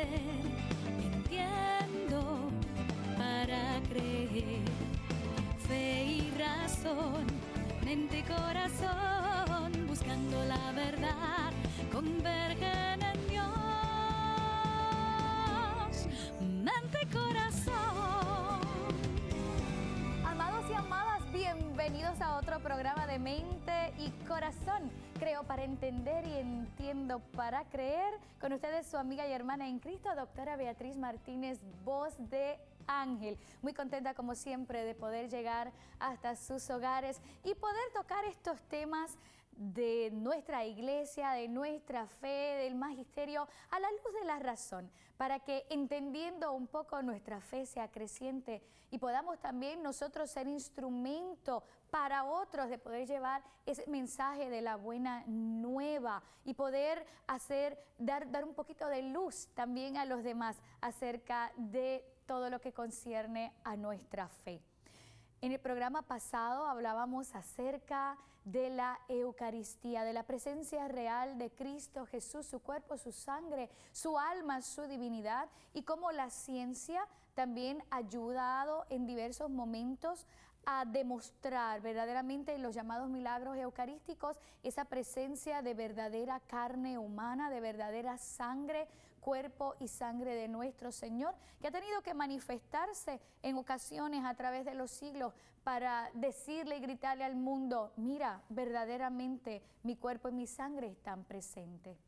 entender, entiendo para creer. Fe y razón, mente y corazón, buscando la verdad, convergen en Dios. Mente y corazón. Amados y amadas, bienvenidos a otro programa de Mente y Corazón. Creo para entender y entiendo para creer. Con ustedes su amiga y hermana en Cristo, doctora Beatriz Martínez, voz de Ángel. Muy contenta como siempre de poder llegar hasta sus hogares y poder tocar estos temas de nuestra iglesia, de nuestra fe, del magisterio, a la luz de la razón, para que entendiendo un poco nuestra fe sea creciente y podamos también nosotros ser instrumento para otros de poder llevar ese mensaje de la buena nueva y poder dar un poquito de luz también a los demás acerca de todo lo que concierne a nuestra fe. En el programa pasado hablábamos acerca de la Eucaristía, de la presencia real de Cristo Jesús, su cuerpo, su sangre, su alma, su divinidad, y cómo la ciencia también ha ayudado en diversos momentos a demostrar verdaderamente en los llamados milagros eucarísticos esa presencia de verdadera carne humana, de verdadera sangre, cuerpo y sangre de nuestro Señor, que ha tenido que manifestarse en ocasiones a través de los siglos para decirle y gritarle al mundo: mira, verdaderamente mi cuerpo y mi sangre están presentes.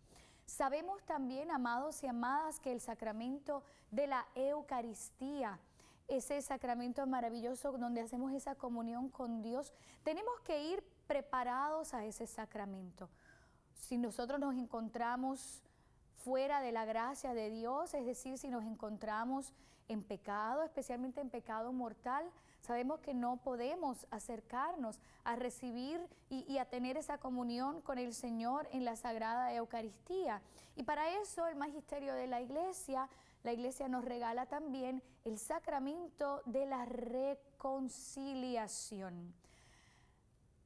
Sabemos también, amados y amadas, que el sacramento de la Eucaristía, ese sacramento maravilloso donde hacemos esa comunión con Dios, tenemos que ir preparados a ese sacramento. Si nosotros nos encontramos fuera de la gracia de Dios, es decir, si nos encontramos en pecado, especialmente en pecado mortal, sabemos que no podemos acercarnos a recibir y a tener esa comunión con el Señor en la Sagrada Eucaristía. Y para eso el magisterio de la Iglesia nos regala también el sacramento de la reconciliación.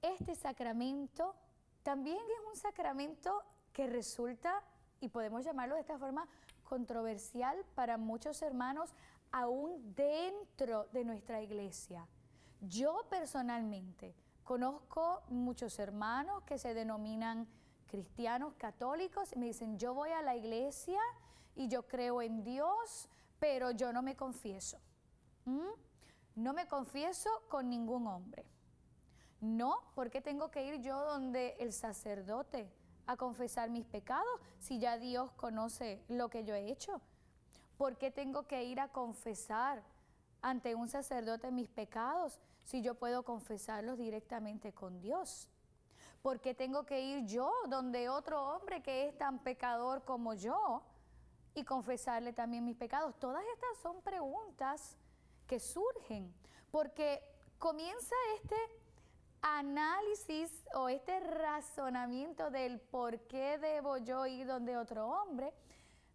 Este sacramento también es un sacramento que resulta, y podemos llamarlo de esta forma, controversial para muchos hermanos aún dentro de nuestra iglesia. Yo personalmente conozco muchos hermanos que se denominan cristianos católicos y me dicen: yo voy a la iglesia y yo creo en Dios, pero yo no me confieso. No me confieso con ningún hombre. No, ¿por qué tengo que ir yo donde el sacerdote a confesar mis pecados si ya Dios conoce lo que yo he hecho? ¿Por qué tengo que ir a confesar ante un sacerdote mis pecados si yo puedo confesarlos directamente con Dios? ¿Por qué tengo que ir yo donde otro hombre que es tan pecador como yo y confesarle también mis pecados? Todas estas son preguntas que surgen porque comienza este análisis o este razonamiento del por qué debo yo ir donde otro hombre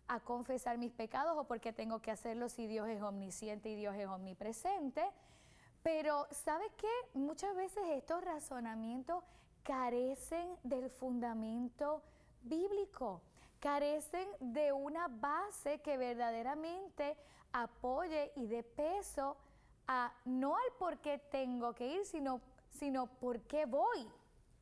a confesar mis pecados, o por qué tengo que hacerlo si Dios es omnisciente y Dios es omnipresente. Pero ¿sabe qué? Muchas veces estos razonamientos carecen del fundamento bíblico, carecen de una base que verdaderamente apoye y dé peso no al por qué tengo que ir, sino por qué voy.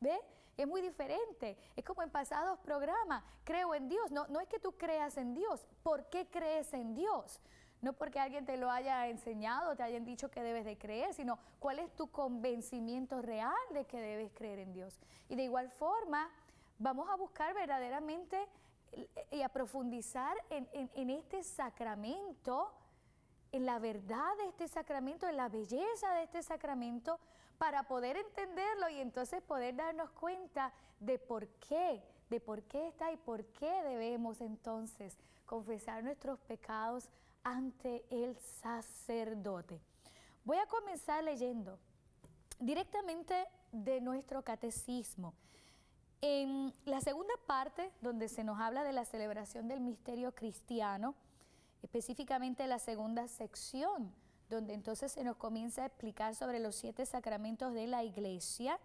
¿Ve? Es muy diferente. Es como en pasados programas: creo en Dios. No es que tú creas en Dios. ¿Por qué crees en Dios? No porque alguien te lo haya enseñado, te hayan dicho que debes de creer, sino cuál es tu convencimiento real de que debes creer en Dios. Y de igual forma, vamos a buscar verdaderamente y a profundizar en este sacramento, en la verdad de este sacramento, en la belleza de este sacramento, para poder entenderlo y entonces poder darnos cuenta de por qué está y por qué debemos entonces confesar nuestros pecados ante el sacerdote. Voy a comenzar leyendo directamente de nuestro catecismo. En la segunda parte, donde se nos habla de la celebración del misterio cristiano, específicamente la segunda sección, donde entonces se nos comienza a explicar sobre los 7 sacramentos de la Iglesia.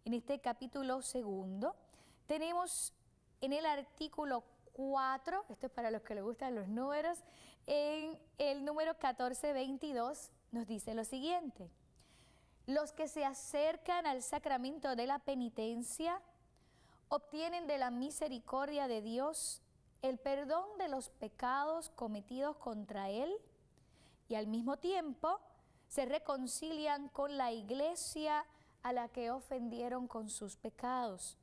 En este capítulo segundo tenemos en el artículo 4, esto es para los que les gustan los números, en el número 14:22 nos dice lo siguiente: los que se acercan al sacramento de la penitencia obtienen de la misericordia de Dios el perdón de los pecados cometidos contra Él y al mismo tiempo se reconcilian con la iglesia a la que ofendieron con sus pecados.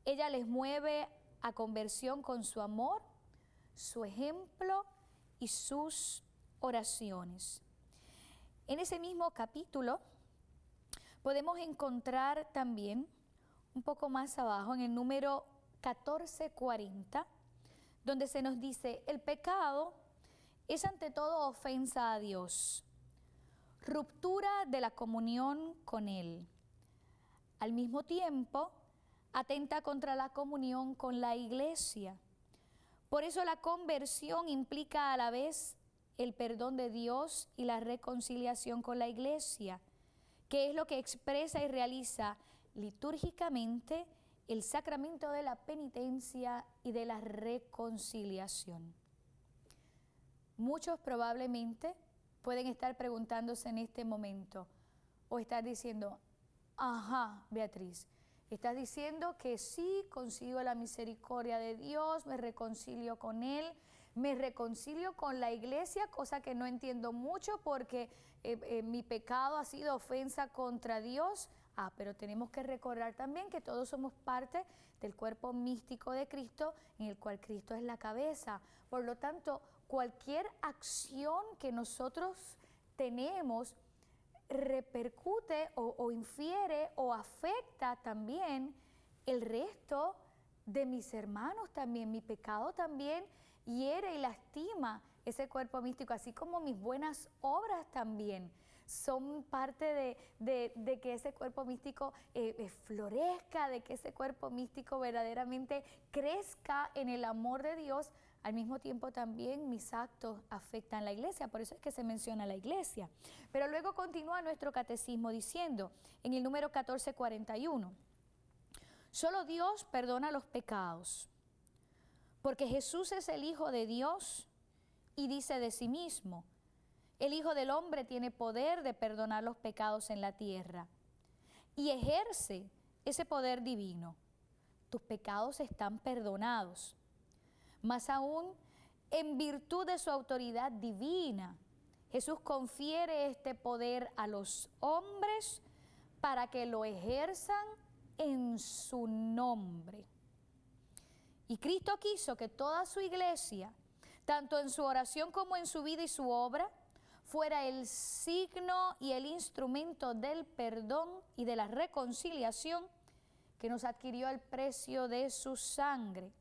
Ella les mueve a conversión con su amor, su ejemplo y sus oraciones. En ese mismo capítulo podemos encontrar también, un poco más abajo, en el número 14:40, donde se nos dice: el pecado es ante todo ofensa a Dios, ruptura de la comunión con Él. Al mismo tiempo, atenta contra la comunión con la iglesia. Por eso la conversión implica a la vez el perdón de Dios y la reconciliación con la iglesia, que es lo que expresa y realiza litúrgicamente el sacramento de la penitencia y de la reconciliación. Muchos probablemente pueden estar preguntándose en este momento o estar diciendo: ajá, Beatriz, estás diciendo que sí, consigo la misericordia de Dios, me reconcilio con Él, me reconcilio con la iglesia, cosa que no entiendo mucho porque mi pecado ha sido ofensa contra Dios. Pero tenemos que recordar también que todos somos parte del cuerpo místico de Cristo, en el cual Cristo es la cabeza. Por lo tanto, cualquier acción que nosotros tenemos repercute o infiere o afecta también el resto de mis hermanos también. Mi pecado también hiere y lastima ese cuerpo místico, así como mis buenas obras también son parte de que ese cuerpo místico florezca, de que ese cuerpo místico verdaderamente crezca en el amor de Dios. Al mismo tiempo también mis actos afectan la iglesia, por eso es que se menciona la iglesia. Pero luego continúa nuestro catecismo diciendo, en el número 14:41, solo Dios perdona los pecados, porque Jesús es el Hijo de Dios y dice de sí mismo: el Hijo del Hombre tiene poder de perdonar los pecados en la tierra y ejerce ese poder divino. Tus pecados están perdonados. Más aún, en virtud de su autoridad divina, Jesús confiere este poder a los hombres para que lo ejerzan en su nombre. Y Cristo quiso que toda su iglesia, tanto en su oración como en su vida y su obra, fuera el signo y el instrumento del perdón y de la reconciliación que nos adquirió el precio de su sangre.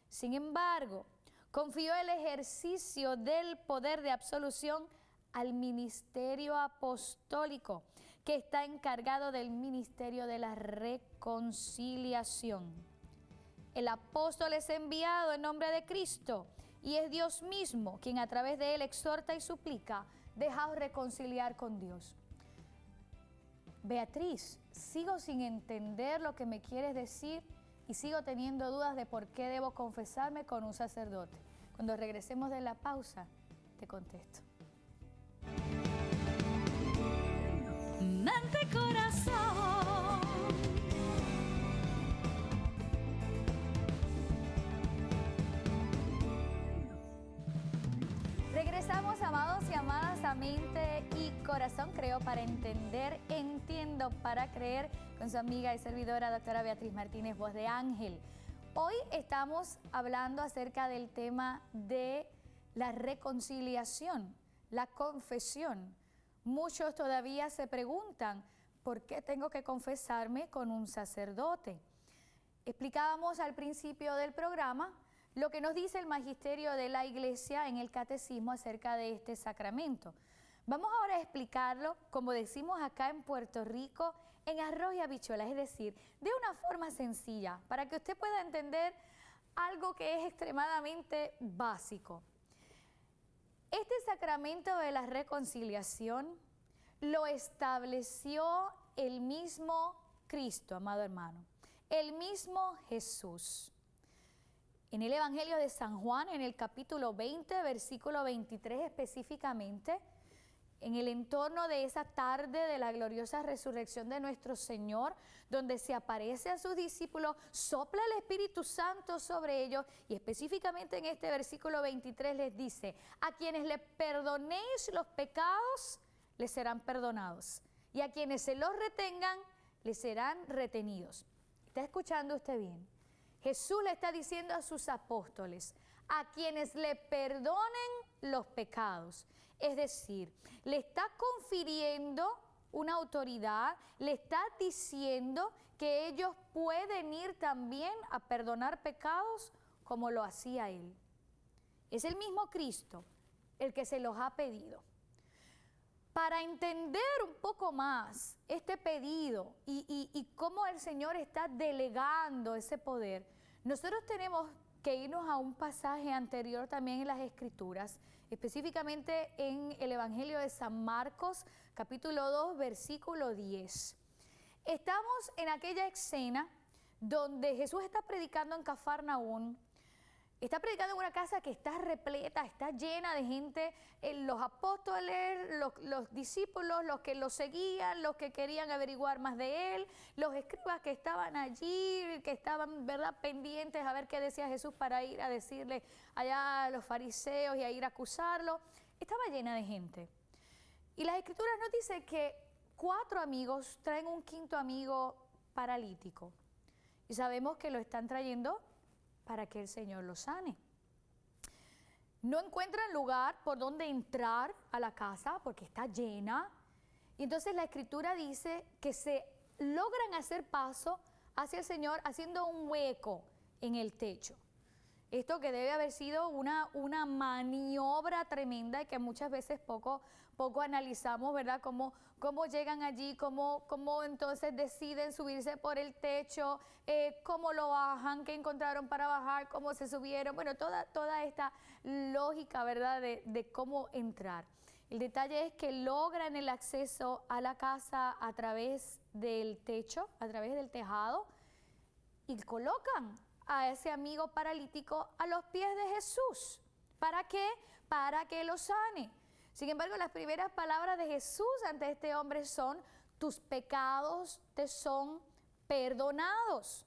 Sin embargo, confió el ejercicio del poder de absolución al ministerio apostólico, que está encargado del ministerio de la reconciliación. El apóstol es enviado en nombre de Cristo y es Dios mismo quien a través de él exhorta y suplica: dejaos reconciliar con Dios. Beatriz, sigo sin entender lo que me quieres decir y sigo teniendo dudas de por qué debo confesarme con un sacerdote. Cuando regresemos de la pausa, te contesto. Mente y corazón. Regresamos, amados y amadas, a Mente y Corazón. Creo para entender, entiendo para creer, con su amiga y servidora, doctora Beatriz Martínez, voz de ángel. Hoy estamos hablando acerca del tema de la reconciliación, la confesión. Muchos todavía se preguntan: ¿por qué tengo que confesarme con un sacerdote? Explicábamos al principio del programa lo que nos dice el magisterio de la Iglesia en el catecismo acerca de este sacramento. Vamos ahora a explicarlo, como decimos acá en Puerto Rico, en arroz y habichuelas, es decir, de una forma sencilla, para que usted pueda entender algo que es extremadamente básico. Este sacramento de la reconciliación lo estableció el mismo Cristo, amado hermano, el mismo Jesús. En el Evangelio de San Juan, en el capítulo 20, versículo 23 específicamente, en el entorno de esa tarde de la gloriosa resurrección de nuestro Señor, donde se aparece a sus discípulos, sopla el Espíritu Santo sobre ellos y específicamente en este versículo 23 les dice: a quienes le perdonéis los pecados, les serán perdonados, y a quienes se los retengan, les serán retenidos. ¿Está escuchando usted bien? Jesús le está diciendo a sus apóstoles: a quienes le perdonen los pecados. Es decir, le está confiriendo una autoridad, le está diciendo que ellos pueden ir también a perdonar pecados como lo hacía Él. Es el mismo Cristo el que se los ha pedido. Para entender un poco más este pedido y cómo el Señor está delegando ese poder, nosotros tenemos que irnos a un pasaje anterior también en las Escrituras, específicamente en el Evangelio de San Marcos, capítulo 2, versículo 10. Estamos en aquella escena donde Jesús está predicando en Cafarnaún. Está predicando en una casa que está repleta, está llena de gente, los apóstoles, los discípulos, los que lo seguían, los que querían averiguar más de él, los escribas que estaban allí, que estaban, ¿verdad?, pendientes a ver qué decía Jesús para ir a decirle allá a los fariseos y a ir a acusarlo. Estaba llena de gente. Y las Escrituras nos dicen que 4 amigos traen un 5.º amigo paralítico. Y sabemos que lo están trayendo para que el Señor lo sane. No encuentran lugar por donde entrar a la casa porque está llena. Y entonces la Escritura dice que se logran hacer paso hacia el Señor haciendo un hueco en el techo. Esto que debe haber sido una maniobra tremenda y que muchas veces poco analizamos, ¿verdad? Cómo llegan allí, cómo entonces deciden subirse por el techo, cómo lo bajan, qué encontraron para bajar, cómo se subieron. Bueno, toda esta lógica, ¿verdad?, de cómo entrar. El detalle es que logran el acceso a la casa a través del techo, a través del tejado, y colocan a ese amigo paralítico a los pies de Jesús. ¿Para qué? Para que lo sane. Sin embargo, las primeras palabras de Jesús ante este hombre son: tus pecados te son perdonados.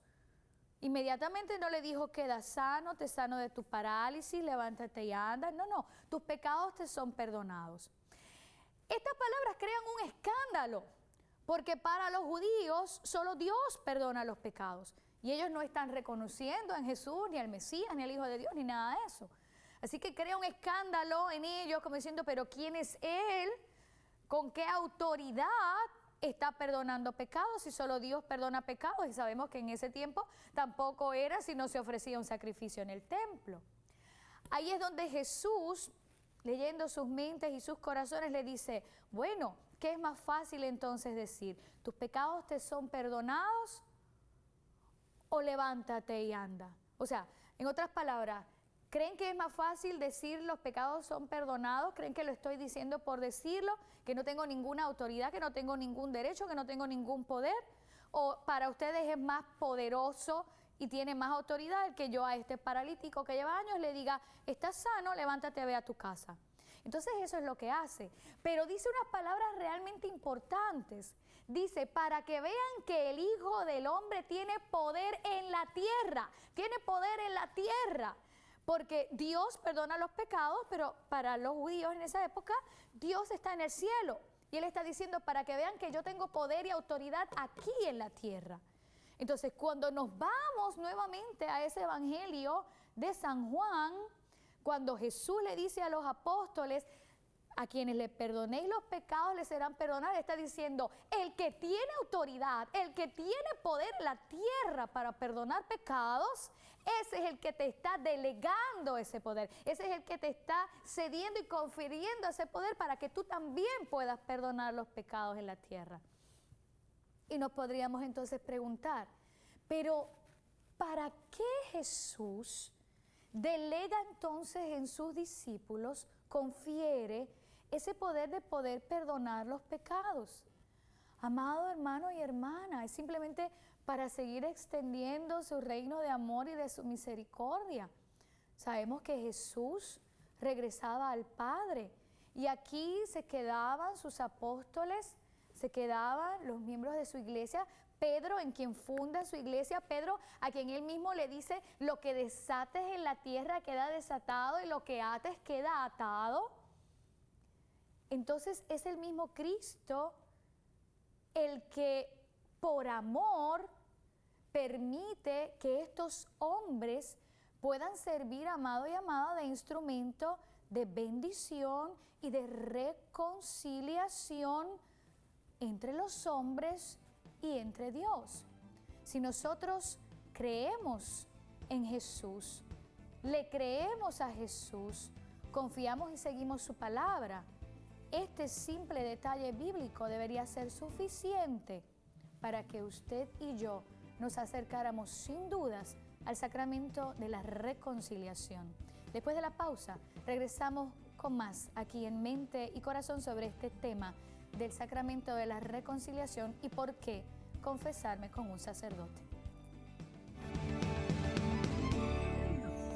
Inmediatamente no le dijo: queda sano, te sano de tu parálisis, levántate y anda. No, tus pecados te son perdonados. Estas palabras crean un escándalo, porque para los judíos solo Dios perdona los pecados. Y ellos no están reconociendo en Jesús, ni al Mesías, ni al Hijo de Dios, ni nada de eso. Así que crea un escándalo en ellos, como diciendo: pero ¿quién es Él? ¿Con qué autoridad está perdonando pecados si solo Dios perdona pecados? Y sabemos que en ese tiempo tampoco era si no se ofrecía un sacrificio en el templo. Ahí es donde Jesús, leyendo sus mentes y sus corazones, le dice: bueno, ¿qué es más fácil entonces decir? ¿Tus pecados te son perdonados? O levántate y anda. O sea, en otras palabras, ¿creen que es más fácil decir los pecados son perdonados? ¿Creen que lo estoy diciendo por decirlo? ¿Que no tengo ninguna autoridad, que no tengo ningún derecho, que no tengo ningún poder? ¿O para ustedes es más poderoso y tiene más autoridad el que yo a este paralítico que lleva años le diga: estás sano, levántate, ve a tu casa? Entonces eso es lo que hace. Pero dice unas palabras realmente importantes. Dice: para que vean que el Hijo del Hombre tiene poder en la tierra. Tiene poder en la tierra. Porque Dios perdona los pecados, pero para los judíos en esa época, Dios está en el cielo. Y Él está diciendo: para que vean que yo tengo poder y autoridad aquí en la tierra. Entonces, cuando nos vamos nuevamente a ese Evangelio de San Juan, cuando Jesús le dice a los apóstoles: a quienes le perdonéis los pecados les serán perdonados, está diciendo: el que tiene autoridad, el que tiene poder en la tierra para perdonar pecados, ese es el que te está delegando ese poder, ese es el que te está cediendo y confiriendo ese poder para que tú también puedas perdonar los pecados en la tierra. Y nos podríamos entonces preguntar: pero ¿para qué Jesús delega entonces en sus discípulos, confiere ese poder de poder perdonar los pecados? Amado hermano y hermana, es simplemente para seguir extendiendo su reino de amor y de su misericordia. Sabemos que Jesús regresaba al Padre y aquí se quedaban sus apóstoles, se quedaban los miembros de su iglesia. Pedro, en quien funda su iglesia, Pedro, a quien él mismo le dice, lo que desates en la tierra queda desatado y lo que ates queda atado. Entonces es el mismo Cristo el que por amor permite que estos hombres puedan servir, amado y amada, de instrumento de bendición y de reconciliación entre los hombres y entre Dios. Si nosotros creemos en Jesús, le creemos a Jesús, confiamos y seguimos su palabra, este simple detalle bíblico debería ser suficiente para que usted y yo nos acercáramos sin dudas al sacramento de la reconciliación. Después de la pausa, regresamos con más aquí en Mente y Corazón sobre este tema del sacramento de la reconciliación y por qué confesarme con un sacerdote.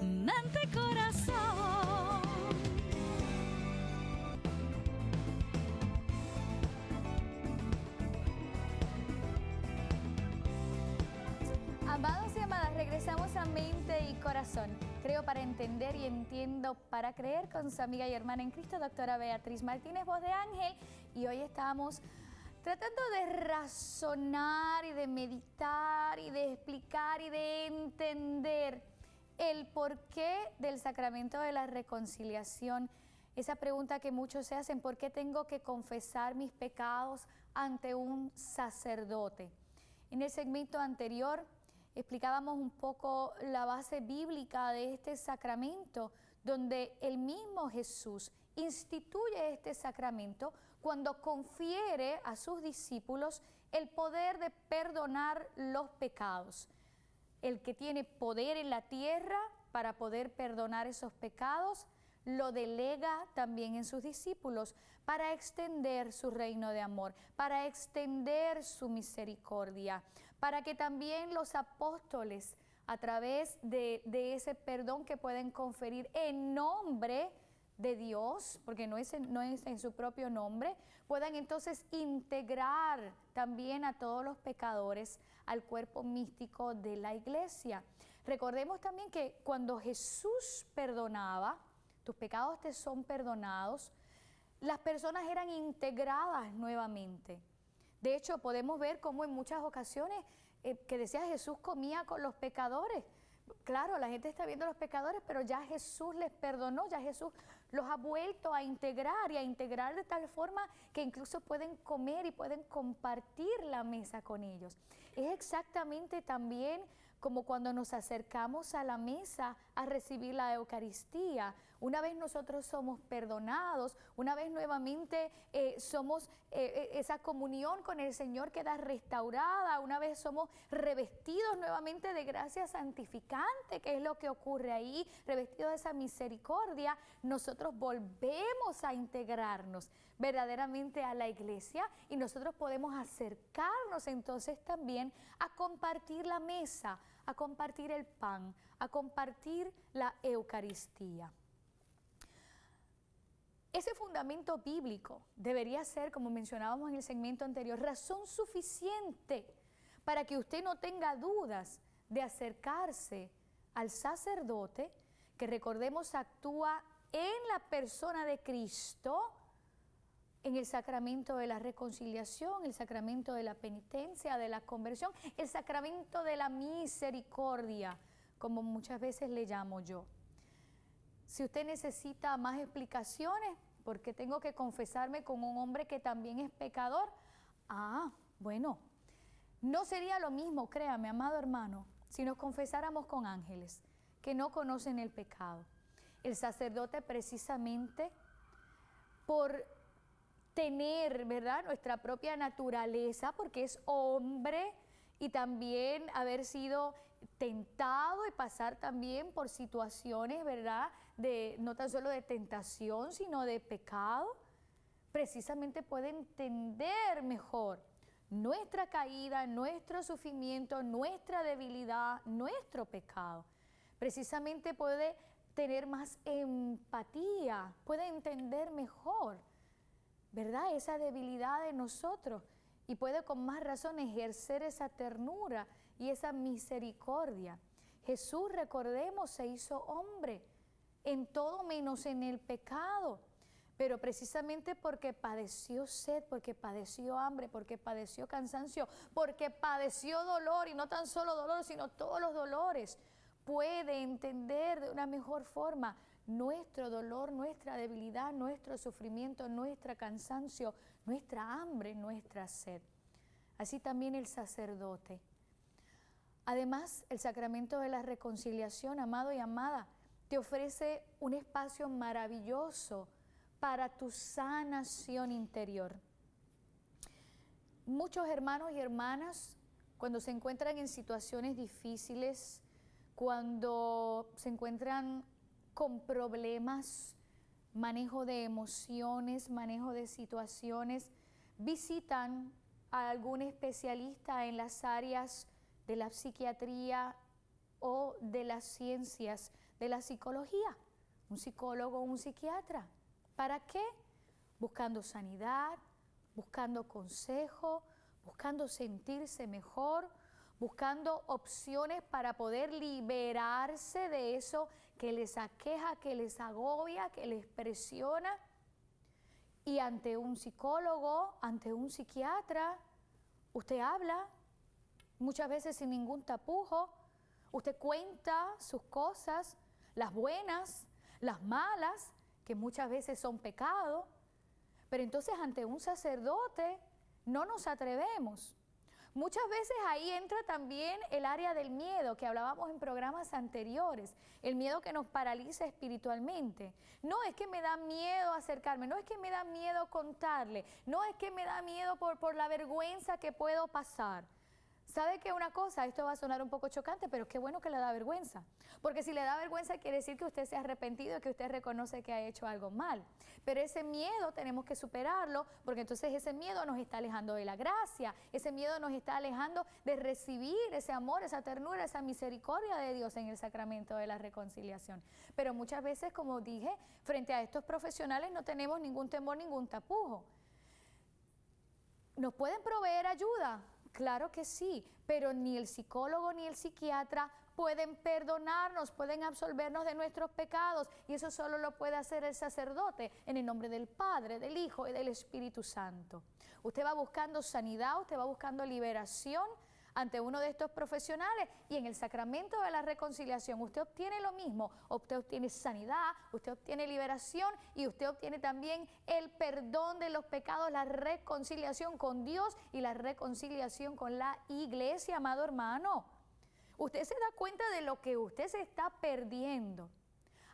Mente, corazón. Amados y amadas, regresamos a Mente y Corazón. Creo para entender y entiendo para creer con su amiga y hermana en Cristo, doctora Beatriz Martínez, voz de ángel. Y hoy estamos tratando de razonar y de meditar y de explicar y de entender el porqué del sacramento de la reconciliación. Esa pregunta que muchos se hacen, ¿por qué tengo que confesar mis pecados ante un sacerdote? En el segmento anterior explicábamos un poco la base bíblica de este sacramento, donde el mismo Jesús instituye este sacramento cuando confiere a sus discípulos el poder de perdonar los pecados. El que tiene poder en la tierra para poder perdonar esos pecados, lo delega también en sus discípulos para extender su reino de amor, para extender su misericordia, para que también los apóstoles, a través de ese perdón que pueden conferir en nombre de Dios, porque no es en su propio nombre, puedan entonces integrar también a todos los pecadores al cuerpo místico de la iglesia. Recordemos también que cuando Jesús perdonaba, tus pecados te son perdonados, las personas eran integradas nuevamente. De hecho, podemos ver cómo en muchas ocasiones que decía Jesús comía con los pecadores. Claro, la gente está viendo a los pecadores, pero ya Jesús les perdonó, ya Jesús los ha vuelto a integrar y a integrar de tal forma que incluso pueden comer y pueden compartir la mesa con ellos. Es exactamente también como cuando nos acercamos a la mesa a recibir la Eucaristía. Una vez nosotros somos perdonados, una vez nuevamente somos esa comunión con el Señor queda restaurada, una vez somos revestidos nuevamente de gracia santificante, que es lo que ocurre ahí, revestidos de esa misericordia, nosotros volvemos a integrarnos verdaderamente a la iglesia y nosotros podemos acercarnos entonces también a compartir la mesa, a compartir el pan, a compartir la Eucaristía. Ese fundamento bíblico debería ser, como mencionábamos en el segmento anterior, razón suficiente para que usted no tenga dudas de acercarse al sacerdote, que recordemos actúa en la persona de Cristo, en el sacramento de la reconciliación, el sacramento de la penitencia, de la conversión, el sacramento de la misericordia, como muchas veces le llamo yo. Si usted necesita más explicaciones, ¿por qué tengo que confesarme con un hombre que también es pecador? Bueno, no sería lo mismo, créame, amado hermano, si nos confesáramos con ángeles que no conocen el pecado. El sacerdote precisamente por tener, ¿verdad?, nuestra propia naturaleza, porque es hombre, y también haber sido tentado y pasar también por situaciones, ¿verdad?, no tan solo de tentación, sino de pecado, precisamente puede entender mejor nuestra caída, nuestro sufrimiento, nuestra debilidad, nuestro pecado. Precisamente puede tener más empatía, puede entender mejor, ¿verdad?, esa debilidad de nosotros, y puede con más razón ejercer esa ternura y esa misericordia. Jesús, recordemos, se hizo hombre en todo menos en el pecado, pero precisamente porque padeció sed, porque padeció hambre, porque padeció cansancio, porque padeció dolor, y no tan solo dolor, sino todos los dolores, puede entender de una mejor forma nuestro dolor, nuestra debilidad, nuestro sufrimiento, nuestro cansancio, nuestra hambre, nuestra sed. Así también el sacerdote. Además, el sacramento de la reconciliación, amado y amada, te ofrece un espacio maravilloso para tu sanación interior. Muchos hermanos y hermanas, cuando se encuentran en situaciones difíciles, cuando se encuentran con problemas, manejo de emociones, manejo de situaciones, visitan a algún especialista en las áreas de la psiquiatría o de las ciencias de la psicología, un psicólogo o un psiquiatra. ¿Para qué? Buscando sanidad, buscando consejo, buscando sentirse mejor, buscando opciones para poder liberarse de eso que les aqueja, que les agobia, que les presiona. Y ante un psicólogo, ante un psiquiatra, usted habla, muchas veces sin ningún tapujo, usted cuenta sus cosas, las buenas, las malas, que muchas veces son pecado, pero entonces ante un sacerdote no nos atrevemos. Muchas veces ahí entra también el área del miedo que hablábamos en programas anteriores, el miedo que nos paraliza espiritualmente. No es que me da miedo acercarme, no es que me da miedo contarle, no es que me da miedo por la vergüenza que puedo pasar. ¿Sabe qué una cosa? Esto va a sonar un poco chocante, pero qué bueno que le da vergüenza. Porque si le da vergüenza quiere decir que usted se ha arrepentido y que usted reconoce que ha hecho algo mal. Pero ese miedo tenemos que superarlo, porque entonces ese miedo nos está alejando de la gracia, ese miedo nos está alejando de recibir ese amor, esa ternura, esa misericordia de Dios en el sacramento de la reconciliación. Pero muchas veces, como dije, frente a estos profesionales no tenemos ningún temor, ningún tapujo. ¿Nos pueden proveer ayuda? Claro que sí, pero ni el psicólogo ni el psiquiatra pueden perdonarnos, pueden absolvernos de nuestros pecados, y eso solo lo puede hacer el sacerdote en el nombre del Padre, del Hijo y del Espíritu Santo. Usted va buscando sanidad, usted va buscando liberación ante uno de estos profesionales, y en el sacramento de la reconciliación usted obtiene lo mismo, usted obtiene sanidad, usted obtiene liberación y usted obtiene también el perdón de los pecados, la reconciliación con Dios y la reconciliación con la iglesia, amado hermano. Usted se da cuenta de lo que usted se está perdiendo.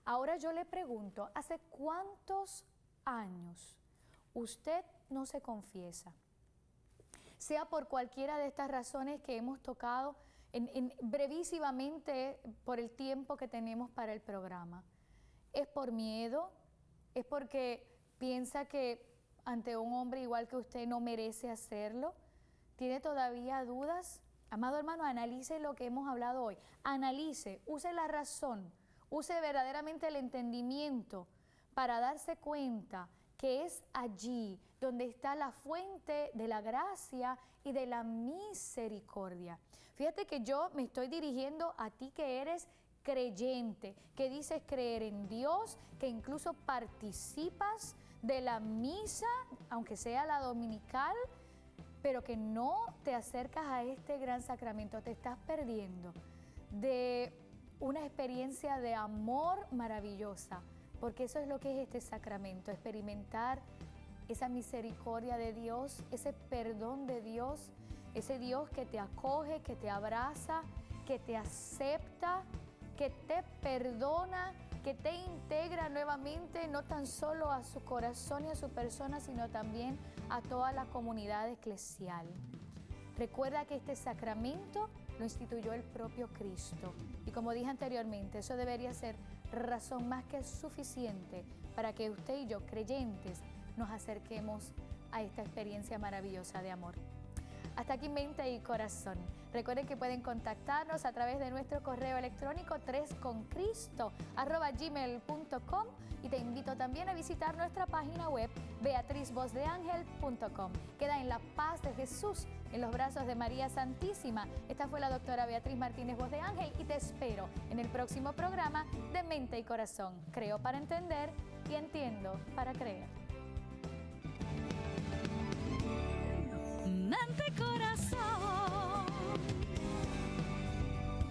Ahora yo le pregunto, ¿hace cuántos años usted no se confiesa? Sea por cualquiera de estas razones que hemos tocado brevísimamente por el tiempo que tenemos para el programa. ¿Es por miedo? ¿Es porque piensa que ante un hombre igual que usted no merece hacerlo? ¿Tiene todavía dudas? Amado hermano, analice lo que hemos hablado hoy. Analice, use la razón, use verdaderamente el entendimiento para darse cuenta que es allí donde está la fuente de la gracia y de la misericordia. Fíjate que yo me estoy dirigiendo a ti que eres creyente, que dices creer en Dios, que incluso participas de la misa, aunque sea la dominical, pero que no te acercas a este gran sacramento. Te estás perdiendo de una experiencia de amor maravillosa, porque eso es lo que es este sacramento, experimentar esa misericordia de Dios, ese perdón de Dios, ese Dios que te acoge, que te abraza, que te acepta, que te perdona, que te integra nuevamente, no tan solo a su corazón y a su persona, sino también a toda la comunidad eclesial. Recuerda que este sacramento lo instituyó el propio Cristo. Y como dije anteriormente, eso debería ser razón más que suficiente para que usted y yo, creyentes, nos acerquemos a esta experiencia maravillosa de amor. Hasta aquí Mente y Corazón. Recuerden que pueden contactarnos a través de nuestro correo electrónico 3concristo@gmail.com y te invito también a visitar nuestra página web beatrizvozdeangel.com. Queda en la paz de Jesús, en los brazos de María Santísima. Esta fue la doctora Beatriz Martínez Voz de Ángel y te espero en el próximo programa de Mente y Corazón. Creo para entender y entiendo para creer.